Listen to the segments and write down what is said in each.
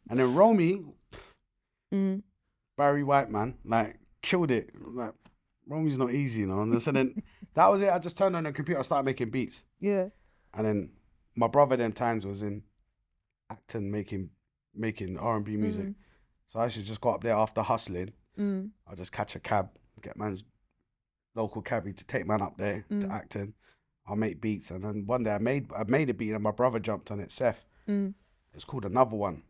And then Romy, Barry White, man, like killed it. Like Romy's not easy, you know. And so then that was it. I just turned on the computer, I started making beats. Yeah. And then my brother then times was in acting, making R&B music. So I used to just go up there after hustling. I'll just catch a cab, get man's local cabbie to take man up there to acting. I'll make beats. And then one day I made a beat and my brother jumped on it, Seth. It's called Another One.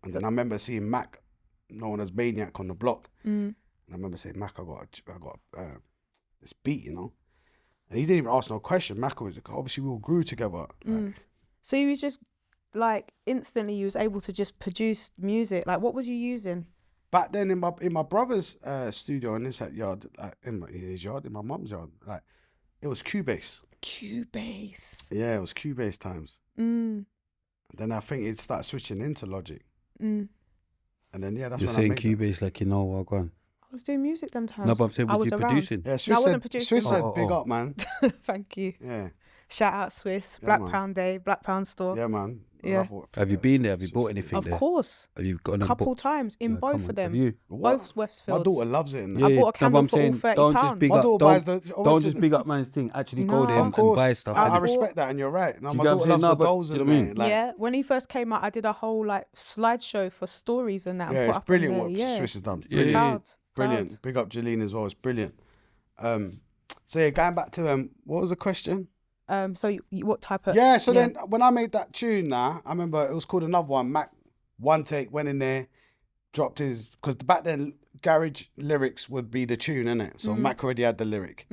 And then I remember seeing Mac, known as Maniac, on the block. And I remember saying, Mac, I got this beat, you know. And he didn't even ask no question. Mac was, obviously we all grew together. Like, so you was just like instantly you was able to just produce music. Like what was you using? Back then in my brother's studio in his yard, like in his yard, in my mum's yard, like it was Cubase. Cubase. Yeah, it was Cubase times. And then I think it started switching into Logic. And then that's You're when I saying made Cubase like you know what gone. I was doing music them times. No, but I'm saying I was was you around. producing? Yeah, No, I wasn't producing. Swiss said Oh. big up, man. Thank you. Yeah. Shout out Swiss, Yeah, Black man. Pound Day, Black Pound Store. Yeah, man. Yeah. Have you been there? Have you bought anything Of there? course. Have you got A couple times in both of them. Have you? Both Westfields. My daughter loves it. Yeah, I bought a but candle I'm for all saying, £30. don't just big My up. daughter buys the. Don't just big up man's thing. Actually go No. there Of and course. buy stuff. I innit? respect that, and you're right. No, Do you my get what daughter I'm saying? loves the No, but dolls you and know what I mean? that. Like, Yeah, when he first came out, I did a whole like slideshow for stories and that. and yeah, put it's up on brilliant there. what Yeah. Swiss has done. Yeah, Brilliant. Proud. Brilliant. Big up Jeline as well. It's brilliant. So yeah, going back to what was the question? So what type of? Yeah, so then when I made that tune, I remember it was called Another One. Mac, one take, went in there, dropped his, because back then garage lyrics would be the tune, innit? So Mac already had the lyric,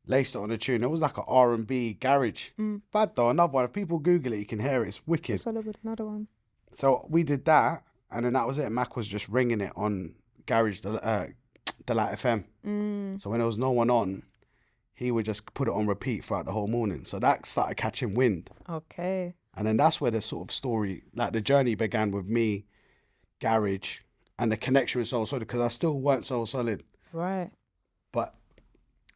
laced it on the tune. It was like an R&B garage. Bad though, Another One. If people Google it, you can hear it. It's wicked. Solid with another one. So we did that, and then that was it. Mac was just ringing it on garage, the Light FM. So when there was no one on, he would just put it on repeat throughout the whole morning. So that started catching wind. Okay. And then that's where the sort of story, like the journey began with me, garage, and the connection with Soul Solid, because I still weren't Soul Solid. Right. But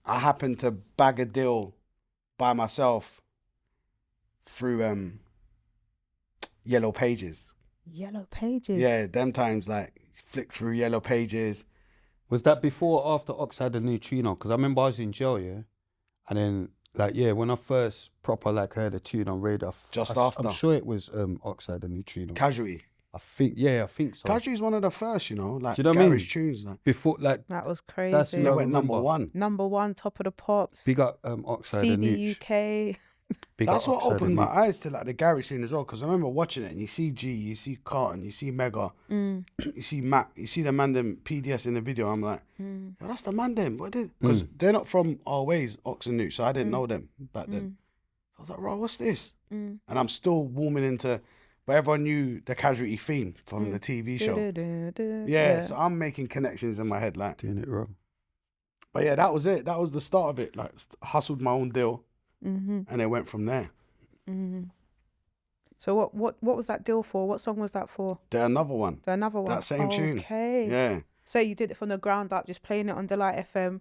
I happened to bag a deal by myself through Yellow Pages. Yellow Pages. Yeah, them times like flick through Yellow Pages. Was that before or after Ox had a new tune on? Because I remember I was in jail, yeah, and then when I first proper heard a tune on radar, After. I'm sure it was Ox had a new tune on. Casualty. I think so. Casualty is one of the first, you know, like Do you know what I mean? garage tunes. Like Before That was crazy. That's they I went number remember. one. Number one, top of the pops. big up Ox had a new. CBUK. Big That's up what Ox had a opened my new- eyes to like the garage scene as well. Because I remember watching it, and you see G, you see Carton, you see Mega, you see Mac, you see the man them PDS in the video. I'm like, yo, that's the man them. What did? Because they're not from our ways, Ox and Nuke, so I didn't know them back then. So I was like, bro, what's this? And I'm still warming into, but everyone knew the Casualty theme from the TV show. Yeah, so I'm making connections in my head, like. Doing it wrong. But yeah, that was it. That was the start of it. Like, hustled my own deal, and it went from there. So what was that deal for? What song was that for? Another one. Another one. That same tune. Okay. Yeah. So you did it from the ground up, just playing it on Delight FM,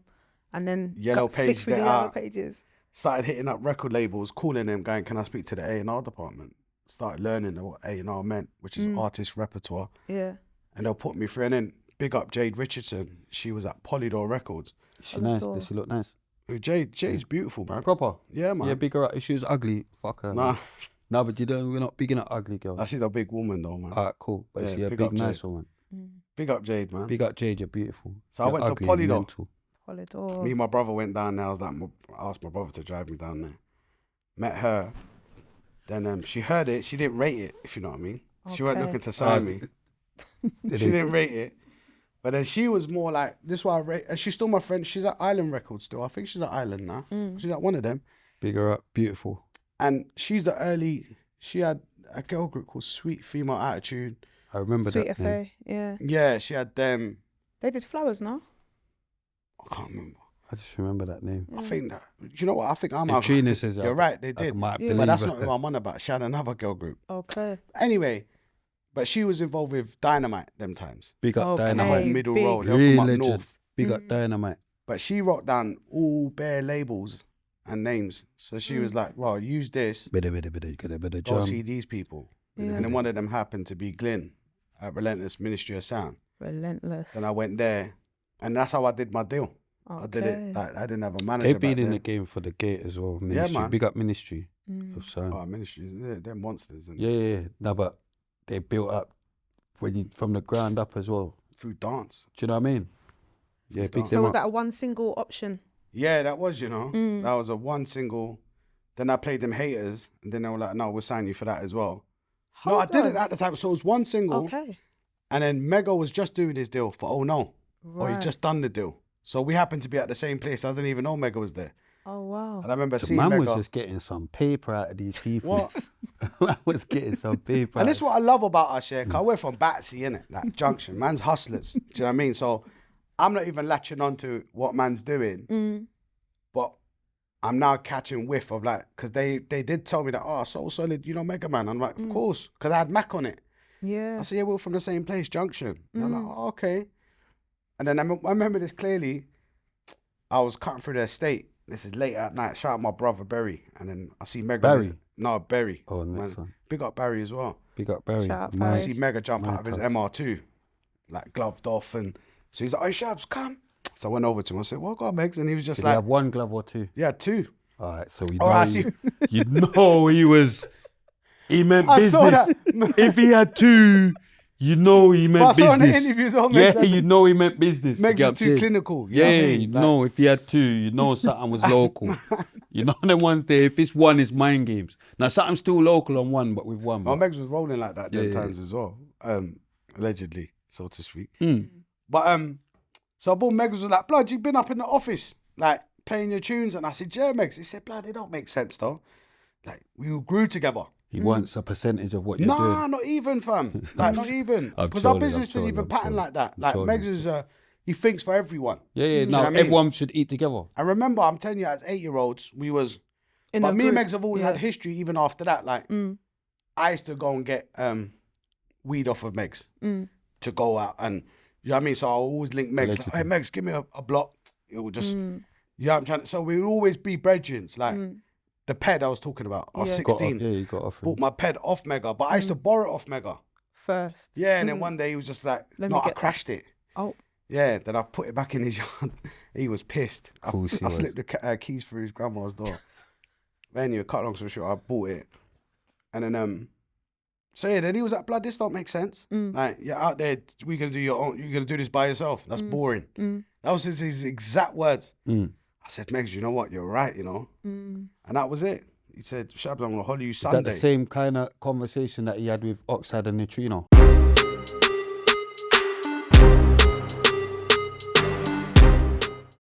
and then Yellow flick Page, through the they Yellow are- Pages. Started hitting up record labels, calling them, going, can I speak to the A&R department? Started learning what A&R meant, which is artist repertoire. Yeah. And they'll put me through. And then big up Jade Richardson. She was at Polydor Records. She nice. Does she look nice? Jade's beautiful, man. Proper. Yeah, man. Yeah, big her up. If she was ugly, fuck her. Nah. No, but we're not bigging up ugly girls. She's a big woman though, man. Alright, cool. But Yeah, she a big big up nice Jade. woman. Big up Jade, man. Big up Jade, you're beautiful. So I You're went to ugly and Polydor. mental. Polydor. Me and my brother went down there. I was like, I asked my brother to drive me down there. Met her. Then she heard it. She didn't rate it, if you know what I mean. She weren't Okay. looking to sign me. She didn't rate it. But then she was more like, this is why I rate. And she's still my friend. She's at Island Records still. I think she's at Island now. She's at one of them. Big her up, beautiful. And she had a girl group called Sweet Female Attitude. I remember Sweet that name. FA. Yeah. Yeah, she had them. They did Flowers now. I can't remember. I just remember that name. I think that, you know what? I think I'm If Trina says You're right, they did. might Yeah. But believe that's her. not who I'm on about. She had another girl group. Okay. Anyway, but she was involved with Dynamite them times. Big up Okay. Dynamite. Middle big. Road. They're Real from up legend. north. Big up Dynamite. But she wrote down all bare labels and names. So she was like, well, use this. Bidda, bidda, bidda, bidda, bidda, Go jump. see these people. Yeah. And then one of them happened to be Glyn. at Relentless Ministry of Sound. Relentless. Then I went there, and that's how I did my deal. Okay. I did it. Like, I didn't have a manager. They've been back in the then. game for the gate as well. Ministry. man. Big up Ministry of Sound. Oh, Ministries, they're monsters. And Yeah. No, but they built up from the ground up as well. through dance. Do you know what I mean? Yeah, It's big dance. So them was up. that a one single option? Yeah, that was, that was a one single. Then I played them Haters, and then they were like, no, we'll sign you for that as well. No, I did it at the time. So it was one single. Okay. And then Mega was just doing his deal for Oh No. Or he'd just done the deal. So we happened to be at the same place. I didn't even know Mega was there. Oh, wow. And I remember So seeing man Mega. was just getting some paper out of these people. What? Man was getting some paper. And this is what I love about us, yeah, because we're from Batsy, innit? Like Junction. Man's hustlers. Do you know what I mean? So I'm not even latching on to what man's doing. But I'm now catching whiff of like, because they did tell me that, oh, So Solid, Mega Man. I'm like, of course, because I had Mac on it. Yeah. I said, yeah, we're from the same place, Junction. And I'm like, oh, okay. And then I remember this clearly. I was cutting through the estate. This is late at night. Shout out my brother, Barry. And then I see Mega. Barry? No, Barry. Oh, next one. Big up Barry as well. Big up Barry. Shout out Man. I see Mega jump out of his touch. MR2, like gloved off. And so he's like, oh, Shabz, come. So I went over to him. I said, well, God, Megs. And he was just Did he like, have one glove or two? yeah, two. All right, so we Oh, know I see. you know he meant I saw business. that. If he had two, you know he But I meant saw in the business. interviews, oh, Yeah, Megs, you know he meant business. Megs You is get too what I'm saying? clinical. Yeah, know what I mean? you Like, know if he had two, you know something was local. You know the ones there, if it's one, it's mind games. Now something's still local on one, but with one. Well, But Megs was rolling like that them times as well, allegedly, so to speak. Mm. But so boom, Megs was like, blood, you've been up in the office, like playing your tunes, and I said, yeah, Megs. He said, blood, they don't make sense though. Like we all grew together. he wants a percentage of what you're Nah, doing. not even, fam. Like not even, I'm because our trolling, business didn't I'm even trolling, pattern I'm like that. Like trolling. Megs is, he thinks for everyone. Yeah, you know no, what I mean? everyone should eat together. I remember, I'm telling you, as 8-year-olds, we was. In But a me and group, Megs have always had history even after that. Like, I used to go and get weed off of Megs to go out. And, you know what I mean? So I always link Megs. Like, hey, Megs, give me a block. It will just, you know what I'm trying to, so we would always be brethrens. Like, the ped I was talking about, I was Yeah. 16. You got off. Bought my ped off Mega, but I used to borrow it off Mega. First. Yeah, and then one day he was just like, Let no, me I get that." crashed it. Oh. Yeah, then I put it back in his yard. He was pissed. Course he I was. slipped the keys through his grandma's door. But anyway, cut long story short, I bought it. And then, so yeah, then he was like, blood, this don't make sense. Like, you're out there, you're going to do this by yourself. That's boring. That was his exact words. I said, Megs, you know what? You're right, you know? And that was it. He said, Shabz, I'm going to holler you Is Sunday. that the same kind of conversation that he had with Oxide and Neutrino?